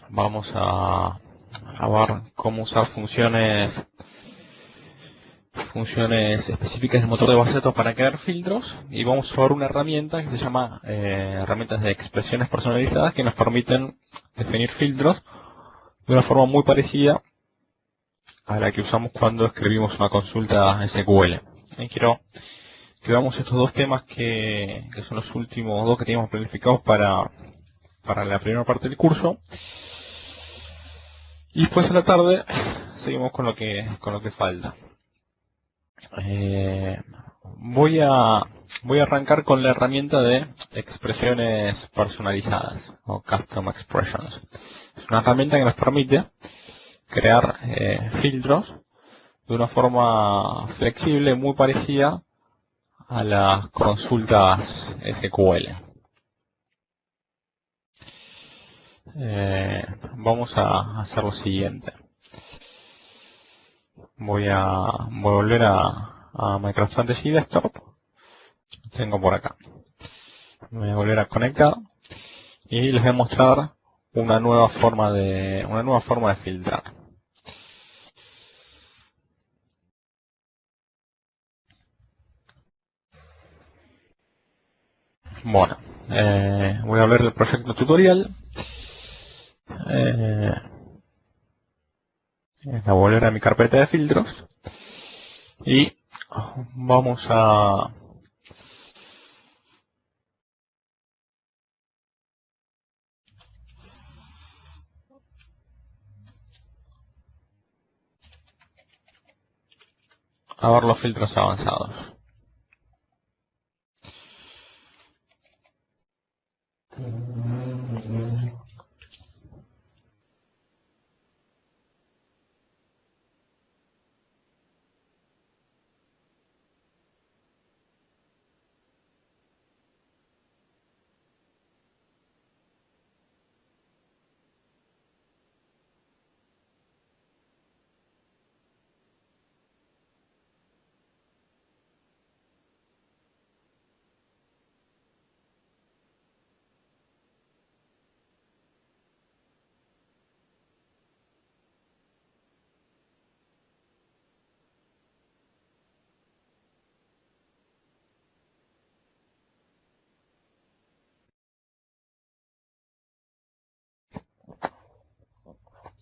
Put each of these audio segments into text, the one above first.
vamos a ver cómo usar funciones específicas del motor de base de datos para crear filtros, y vamos a usar una herramienta que se llama herramientas de expresiones personalizadas, que nos permiten definir filtros de una forma muy parecida a la que usamos cuando escribimos una consulta SQL. Quiero que veamos estos dos temas que son los últimos dos que teníamos planificados para la primera parte del curso, y después a la tarde seguimos con lo que falta. Voy a arrancar con la herramienta de expresiones personalizadas o Custom Expressions. Es una herramienta que nos permite crear filtros de una forma flexible, muy parecida a las consultas SQL. Vamos a hacer lo siguiente. Voy a volver a Microsoft Fantasy Desktop. Lo tengo por acá. Me voy a volver a conectar y les voy a mostrar una nueva forma de filtrar. Bueno, voy a abrir el proyecto tutorial. Voy a volver a mi carpeta de filtros y vamos a ver los filtros avanzados.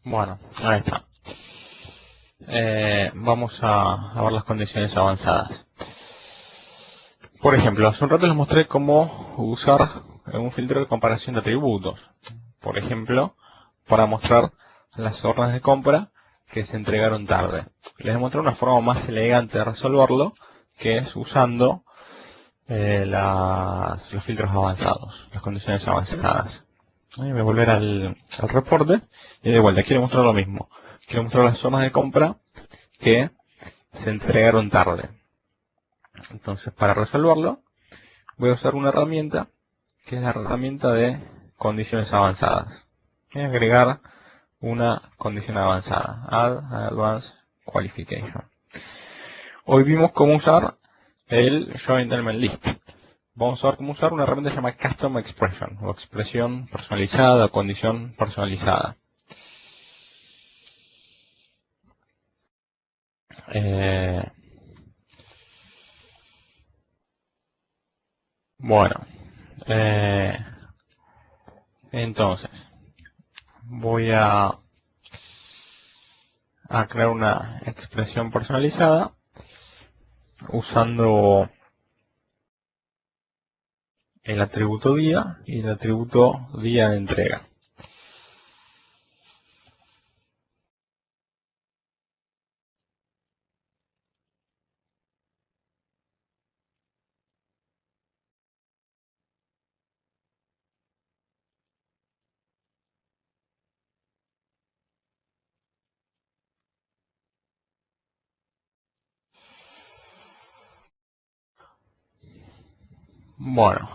Bueno, ahí está. Vamos a ver las condiciones avanzadas. Por ejemplo, hace un rato les mostré cómo usar un filtro de comparación de atributos. Por ejemplo, para mostrar las órdenes de compra que se entregaron tarde. Les mostré una forma más elegante de resolverlo, que es usando los filtros avanzados, las condiciones avanzadas. Voy a volver al reporte y de vuelta quiero mostrar lo mismo. Quiero mostrar las zonas de compra que se entregaron tarde. Entonces, para resolverlo, voy a usar una herramienta que es la herramienta de condiciones avanzadas. Voy a agregar una condición avanzada, Add Advanced Qualification. Hoy vimos cómo usar el Joint Element List. Vamos a ver cómo usar una herramienta llamada Custom Expression, o expresión personalizada, o condición personalizada. Bueno, entonces voy a crear una expresión personalizada usando el atributo día y el atributo día de entrega. Bueno,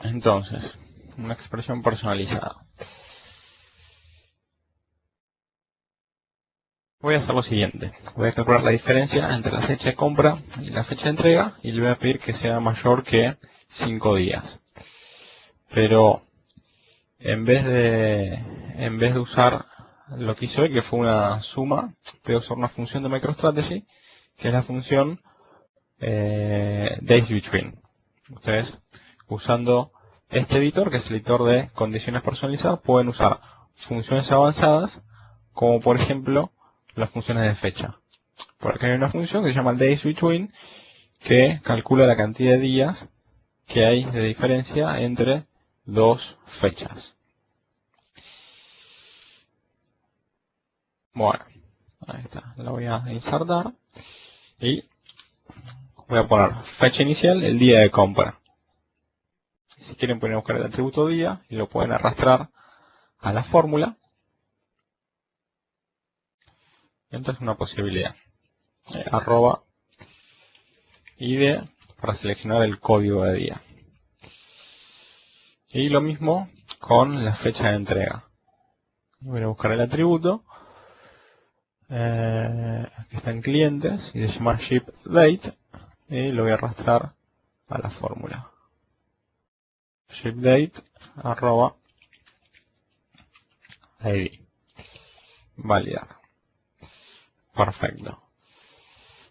entonces, una expresión personalizada. Voy a hacer lo siguiente. Voy a calcular la diferencia entre la fecha de compra y la fecha de entrega y le voy a pedir que sea mayor que 5 días. Pero en vez de usar lo que hice hoy, que fue una suma, voy a usar una función de MicroStrategy, que es la función DaysBetween. Ustedes, usando este editor, que es el editor de condiciones personalizadas, pueden usar funciones avanzadas, como por ejemplo las funciones de fecha. Por acá hay una función que se llama DaysBetween, que calcula la cantidad de días que hay de diferencia entre dos fechas. Bueno, ahí está, la voy a insertar y voy a poner fecha inicial, el día de compra. Si quieren pueden buscar el atributo día y lo pueden arrastrar a la fórmula. Entonces una posibilidad. Arroba ID para seleccionar el código de día. Y lo mismo con la fecha de entrega. Voy a buscar el atributo que está en clientes y se llama shipDate y lo voy a arrastrar a la fórmula. ShipDate arroba ID. Validar. Perfecto.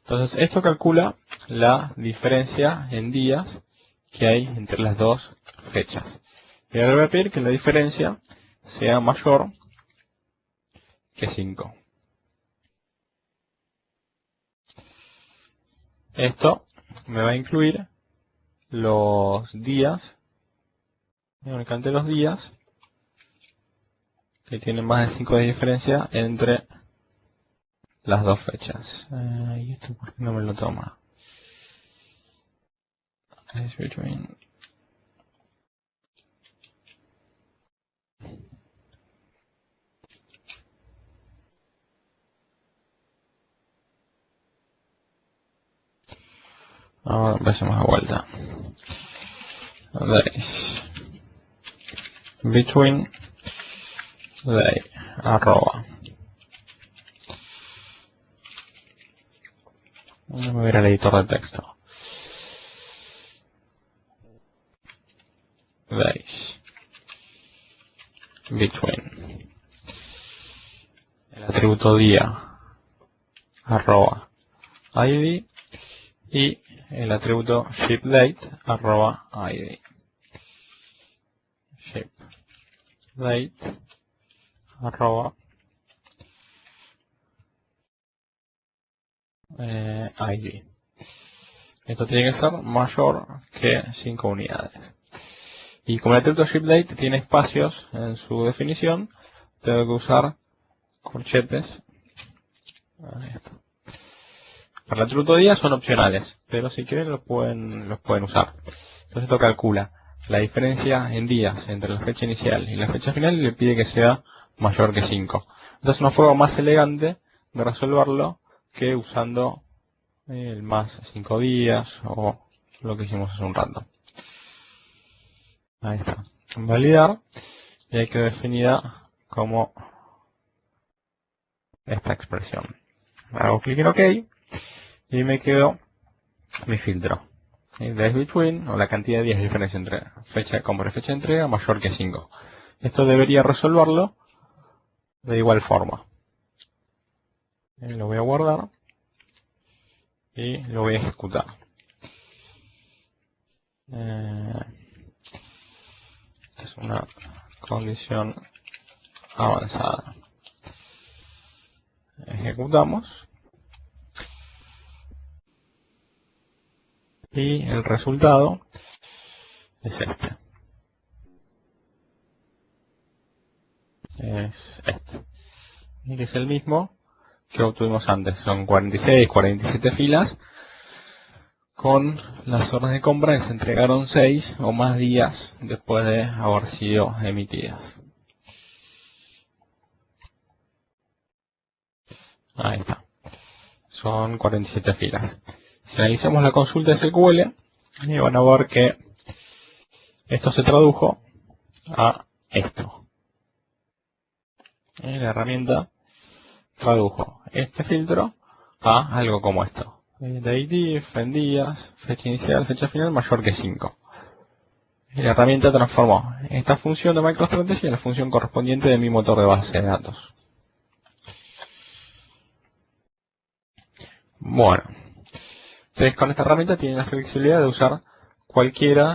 Entonces esto calcula la diferencia en días que hay entre las dos fechas. Y ahora voy a pedir que la diferencia sea mayor que 5. Esto me va a incluir los días, únicamente los días que tienen más de 5 de diferencia entre las dos fechas. ¿Y esto por qué no me lo toma? Ahora empecemos de vuelta. Days between day arroba. Voy a ir al editor de texto. Days between el atributo día arroba id y el atributo shipDate arroba id. ShipDate arroba id. Esto tiene que ser mayor que 5 unidades. Y como el atributo shipDate tiene espacios en su definición, tengo que usar corchetes. Ahí está. Para el atributo día son opcionales, pero si quieren los pueden usar. Entonces esto calcula la diferencia en días entre la fecha inicial y la fecha final y le pide que sea mayor que 5. Entonces una forma más elegante de resolverlo que usando el más 5 días o lo que hicimos hace un rato. Ahí está. Validar y hay que definida como esta expresión. Hago clic en OK y me quedo mi filtro. Days between, o la cantidad de días de diferencia entre fecha de compra y fecha de entrega mayor que 5. Esto debería resolverlo de igual forma. Lo voy a guardar y lo voy a ejecutar. Esta es una condición avanzada. Ejecutamos. Y el resultado es este. Es este. Y que es el mismo que obtuvimos antes. Son 46, 47 filas con las órdenes de compra que se entregaron 6 o más días después de haber sido emitidas. Ahí está. Son 47 filas. Si analizamos la consulta SQL, van a ver que esto se tradujo a esto. La herramienta tradujo este filtro a algo como esto. DateIf, en días, fecha inicial, fecha final mayor que 5. Y la herramienta transformó esta función de MicroStrategy en la función correspondiente de mi motor de base de datos. Bueno, entonces con esta herramienta tienen la flexibilidad de usar cualquier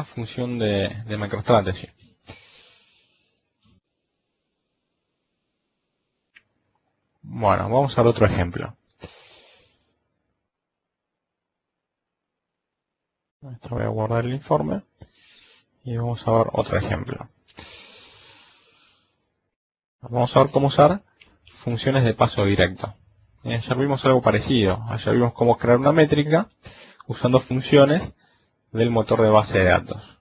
función de MicroStrategy. Bueno, vamos a ver otro ejemplo. Esto voy a guardar el informe y vamos a ver otro ejemplo. Vamos a ver cómo usar funciones de paso directo. Ayer vimos algo parecido. Ayer vimos cómo crear una métrica usando funciones del motor de base de datos,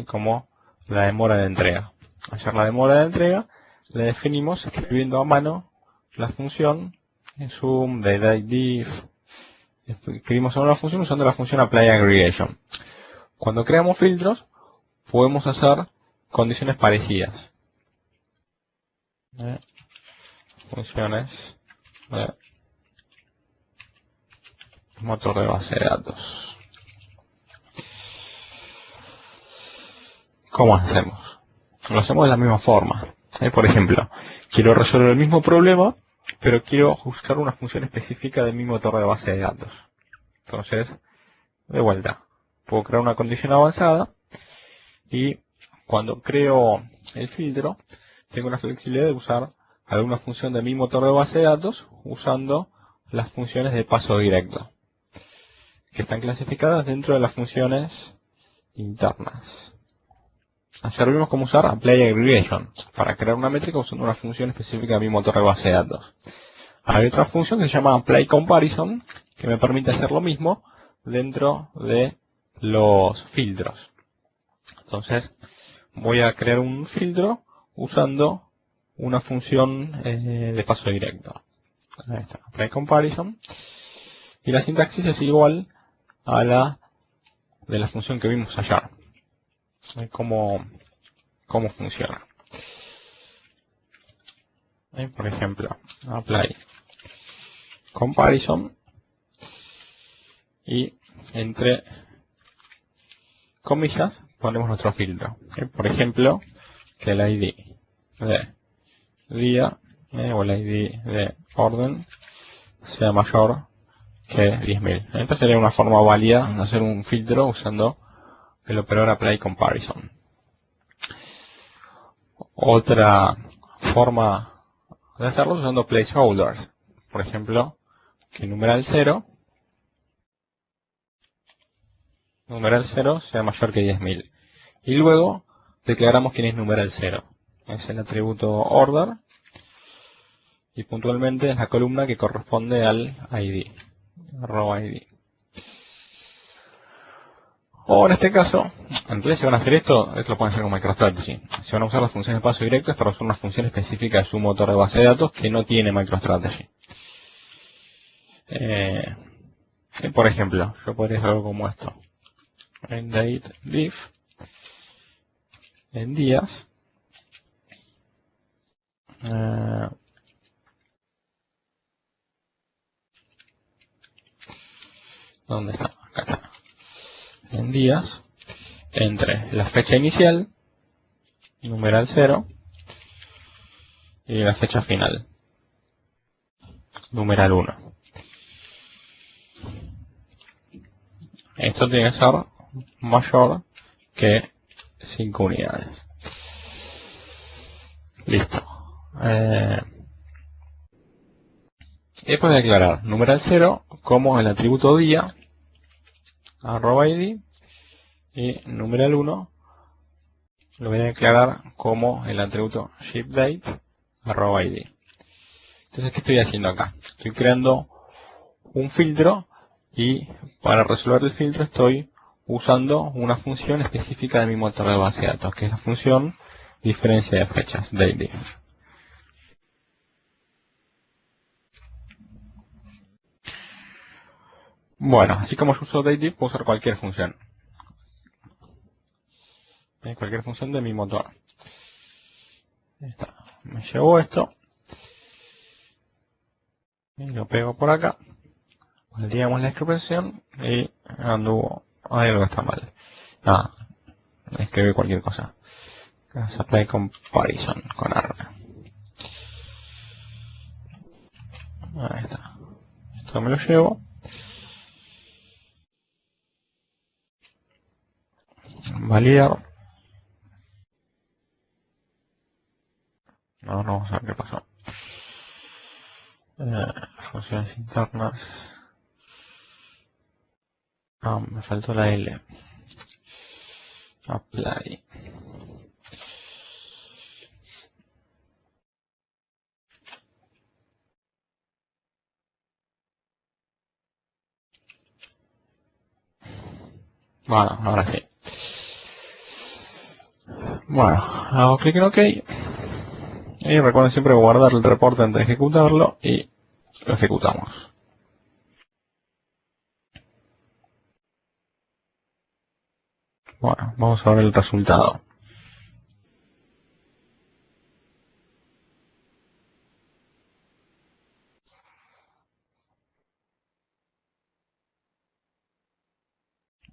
como la demora de entrega. Ayer la demora de entrega la definimos escribiendo a mano la función zoom, de DateIf. Escribimos una función usando la función applyAggregation. Cuando creamos filtros podemos hacer condiciones parecidas. Funciones de motor de base de datos. ¿Cómo hacemos? Lo hacemos de la misma forma. Por ejemplo, quiero resolver el mismo problema, pero quiero usar una función específica de mi motor de base de datos. Entonces, de vuelta, puedo crear una condición avanzada y cuando creo el filtro, tengo la flexibilidad de usar alguna función de mi motor de base de datos usando las funciones de paso directo, que están clasificadas dentro de las funciones internas. Ayer vimos cómo usar applyAggregation para crear una métrica usando una función específica de mi motor de base de datos. Hay otra función que se llama applyComparison que me permite hacer lo mismo dentro de los filtros. Entonces voy a crear un filtro usando una función de paso directo. Ahí está, applyComparison. Y la sintaxis es igual a la de la función que vimos ayer. ¿Cómo funciona? Por ejemplo, apply comparison y entre comillas ponemos nuestro filtro. Por ejemplo, que el ID de día o el ID de orden sea mayor que 10.000. Esta sería una forma válida de hacer un filtro usando el operador apply comparison. Otra forma de hacerlo usando placeholders. Por ejemplo, que el numeral 0 sea mayor que 10.000. Y luego declaramos quién es numeral 0. Es el atributo order y puntualmente es la columna que corresponde al ID, row ID. O en este caso, en realidad si van a hacer esto lo pueden hacer con MicroStrategy. Si van a usar las funciones de paso directo es para usar una función específica de su motor de base de datos que no tiene MicroStrategy. Por ejemplo, yo podría hacer algo como esto. En DateIf, en días, ¿dónde está? Acá está. En días, entre la fecha inicial, numeral 0, y la fecha final, numeral 1. Esto tiene que ser mayor que 5 unidades. Listo. Después de declarar numeral 0 como el atributo día, @id, y numeral 1 lo voy a declarar como el atributo shipDate, @id. Entonces, ¿qué estoy haciendo acá? Estoy creando un filtro y para resolver el filtro estoy usando una función específica de mi motor de base de datos, que es la función diferencia de fechas, DateIf. Bueno, así como yo uso DateIf, puedo usar cualquier función. Cualquier función de mi motor. Ahí está. Me llevo esto Y lo pego por acá. Digamos la expresión y anduvo. Hay algo que está mal. Ah, escribí cualquier cosa. Apply comparison con R. Ahí está. Esto me lo llevo. Validar. Ahora vamos a ver qué pasó. Funciones internas. Ah, me faltó la L. Apply. Bueno, ahora sí. Bueno, hago clic en OK. Y recuerden siempre guardar el reporte antes de ejecutarlo y lo ejecutamos. Bueno, vamos a ver el resultado.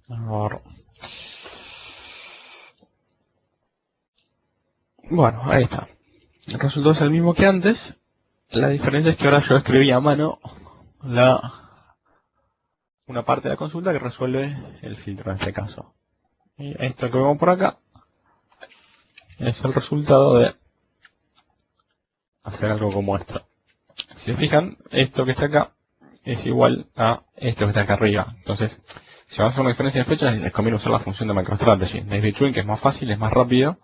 Ahora. Bueno, ahí está. El resultado es el mismo que antes. La diferencia es que ahora yo escribí a mano una parte de la consulta que resuelve el filtro en este caso. Y esto que vemos por acá es el resultado de hacer algo como esto. Si se fijan, esto que está acá es igual a esto que está acá arriba. Entonces, si vamos a hacer una diferencia de fechas, les conviene usar la función de MicroStrategy. Daisy Twin, que es más fácil, es más rápido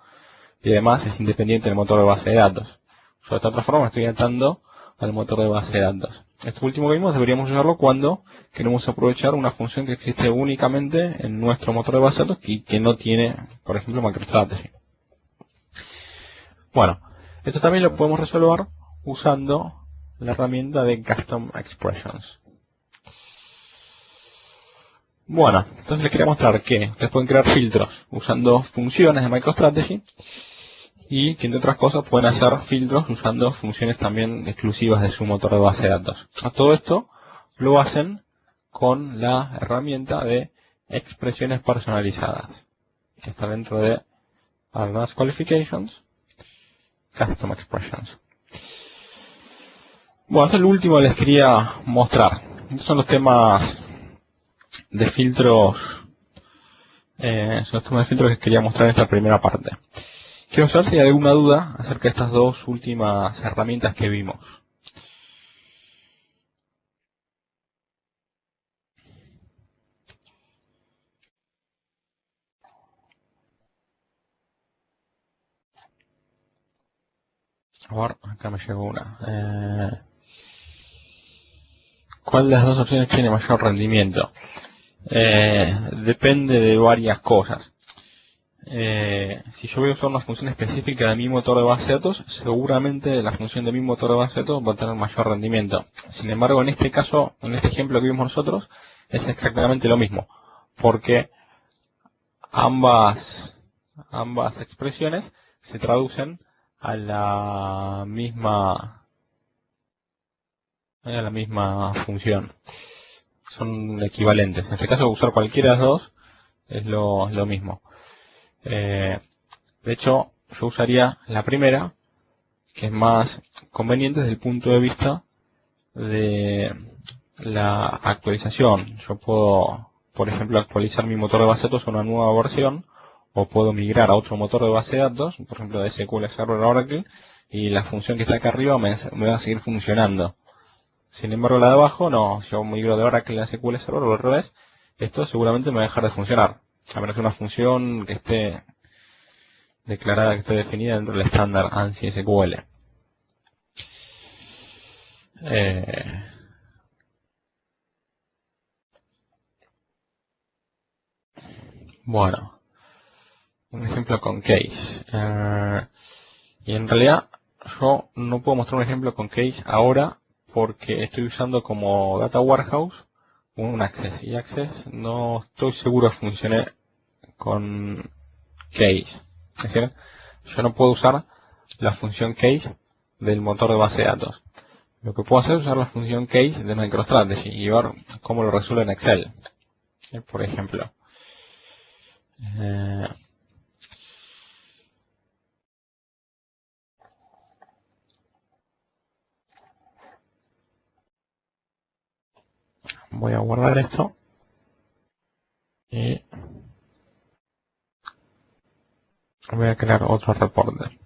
y además es independiente del motor de base de datos. Yo de esta otra forma estoy atando al motor de base de datos. Esto último que vimos deberíamos usarlo cuando queremos aprovechar una función que existe únicamente en nuestro motor de base de datos y que no tiene, por ejemplo, MicroStrategy. Bueno, esto también lo podemos resolver usando la herramienta de Custom Expressions. Bueno, entonces les quería mostrar que ustedes pueden crear filtros usando funciones de MicroStrategy y que entre otras cosas pueden hacer filtros usando funciones también exclusivas de su motor de base de datos. A todo esto lo hacen con la herramienta de expresiones personalizadas, que está dentro de Advanced Qualifications, Custom Expressions. Bueno, eso es lo último que les quería mostrar. Estos son los temas de filtros, que quería mostrar en esta primera parte. Quiero saber si hay alguna duda acerca de estas dos últimas herramientas que vimos. A ver, acá me llegó una. ¿Cuál de las dos opciones tiene mayor rendimiento? Depende de varias cosas. Si yo voy a usar una función específica de mi motor de base de datos, seguramente la función de mi motor de base de datos va a tener mayor rendimiento. Sin embargo, en este caso, en este ejemplo que vimos nosotros, es exactamente lo mismo, porque ambas expresiones se traducen a la misma función. Son equivalentes. En este caso, usar cualquiera de las dos es lo mismo. De hecho, yo usaría la primera, que es más conveniente desde el punto de vista de la actualización. Yo puedo, por ejemplo, actualizar mi motor de base de datos a una nueva versión, o puedo migrar a otro motor de base de datos, por ejemplo de SQL Server Oracle, y la función que está acá arriba me va a seguir funcionando. Sin embargo, la de abajo no. Si yo migro de Oracle a SQL Server o al revés, esto seguramente me va a dejar de funcionar. A menos que una función que esté declarada, que esté definida dentro del estándar ANSI SQL. Bueno, un ejemplo con case. Y en realidad yo no puedo mostrar un ejemplo con case ahora porque estoy usando como Data Warehouse un Access. Y Access no estoy seguro que funcione con case. Es decir, yo no puedo usar la función case del motor de base de datos. lo que puedo hacer es usar la función case de MicroStrategy y ver cómo lo resuelve en Excel. Por ejemplo, eh, voy a guardar esto y voy a crear otro reporte.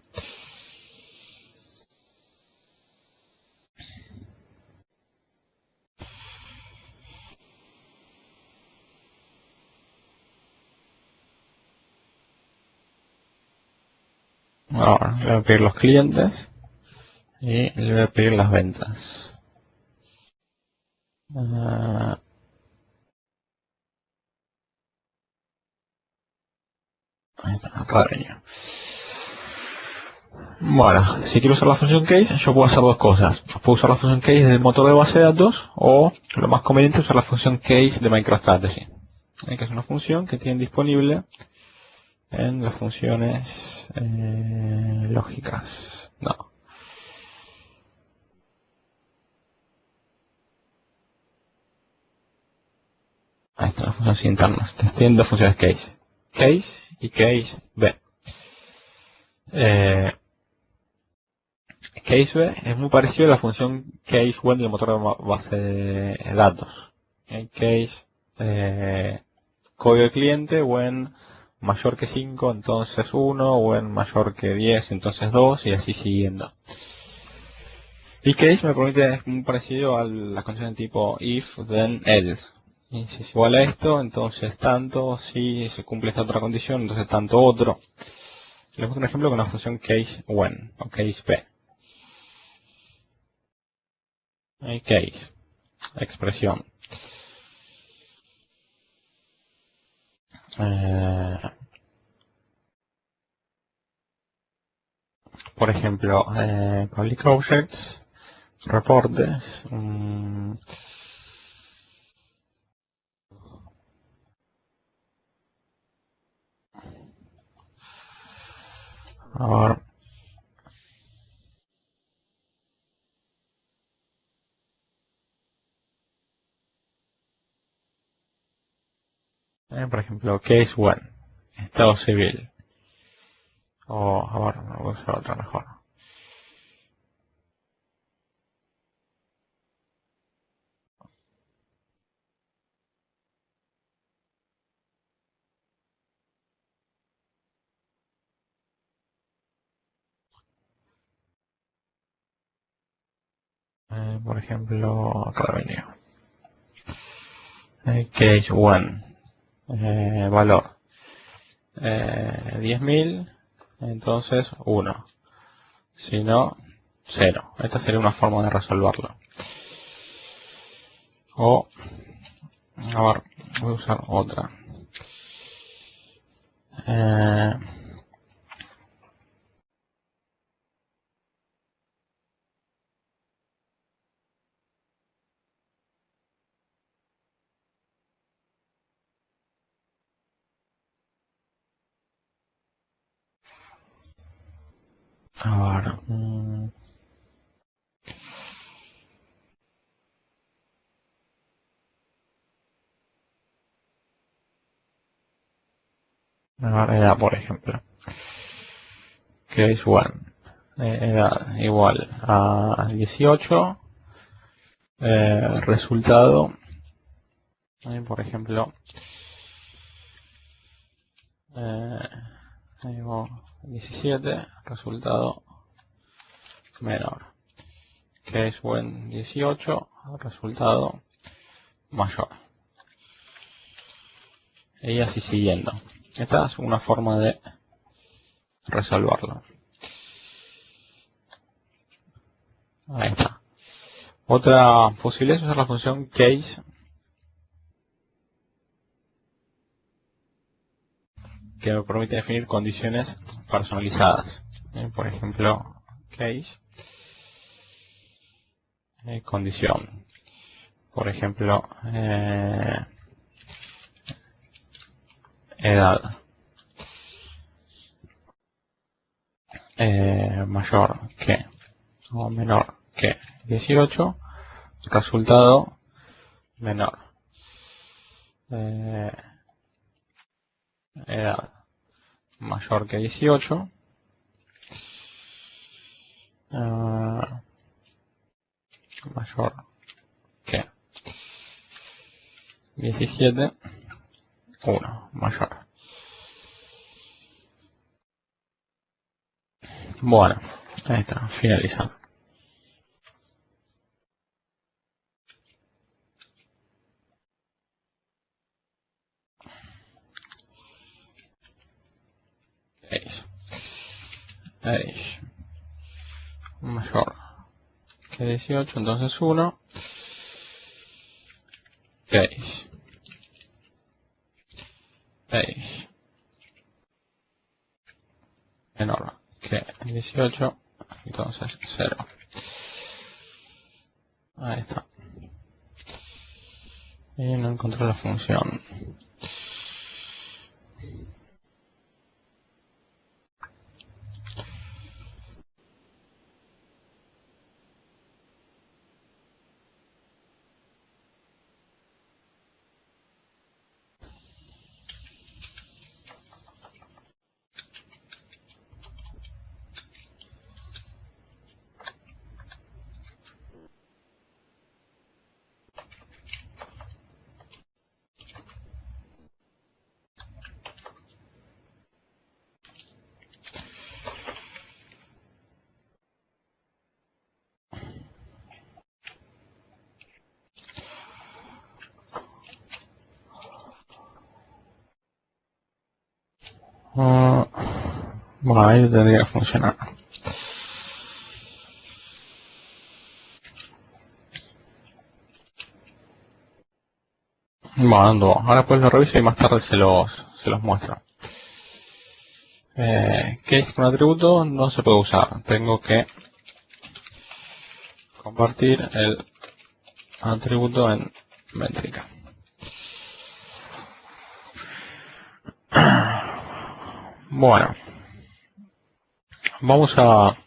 Ahora le voy a pedir los clientes y le voy a pedir las ventas. Ahí está, revenue. Bueno, si quiero usar la función case, yo puedo hacer dos cosas. Puedo usar la función case del motor de base de datos o, lo más conveniente, usar la función case de MicroStrategy, que es una función que tienen disponible en las funciones lógicas. No. Ahí están las funciones internas. Tienen dos funciones case. Case y case B. Case B es muy parecido a la función case when del motor de base de datos. Case código de cliente when mayor que 5, entonces 1, when mayor que 10, entonces 2, y así siguiendo. Y case me permite, es muy parecido a las condiciones de tipo if, then, else. Y si es igual a esto, entonces tanto, si se cumple esta otra condición, entonces tanto otro. Les muestro un ejemplo con la función case when, o case p. Case, expresión. Por ejemplo, public objects, reportes, a ver, por ejemplo, case one, estado civil, o a ver, voy a usar otra mejor. Por ejemplo, revenue. Case one, valor 10.000, entonces 1. Si no, 0. Esta sería una forma de resolverlo. O, a ver, voy a usar otra. A ver, edad, por ejemplo. Case one, edad igual a 18. Resultado, por ejemplo, 17, resultado menor. Case when 18, resultado mayor. Y así siguiendo. Esta es una forma de resolverlo. Ahí está. Otra posibilidad es usar la función case, que me permite definir condiciones personalizadas. Por ejemplo, case, condición. Por ejemplo, edad mayor que o menor que 18, resultado menor. Edad mayor que 18. Mayor que 17. 1 mayor. Bueno, ahí está, finalizar. Age mayor que 18, entonces 1. Age menor que 18, entonces 0. Ahí está. Y no encontré la función. Bueno, ahí tendría que funcionar. Bueno, ahora pues lo reviso y más tarde se los muestro. Case con atributo no se puede usar. Tengo que compartir el atributo en métrica. Bueno, vamos a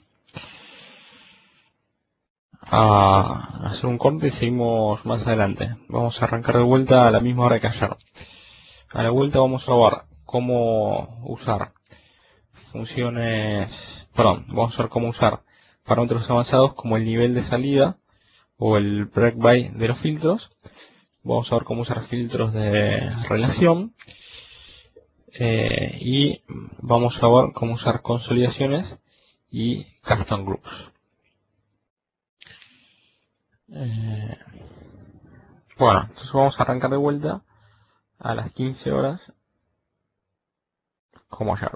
hacer un corte y seguimos más adelante. Vamos a arrancar de vuelta a la misma hora que ayer. A la vuelta vamos a ver cómo usar vamos a ver cómo usar parámetros avanzados como el nivel de salida o el breakby de los filtros. Vamos a ver cómo usar filtros de relación y vamos a ver cómo usar consolidaciones y custom groups. Bueno, entonces vamos a arrancar de vuelta a las 15 horas como ayer.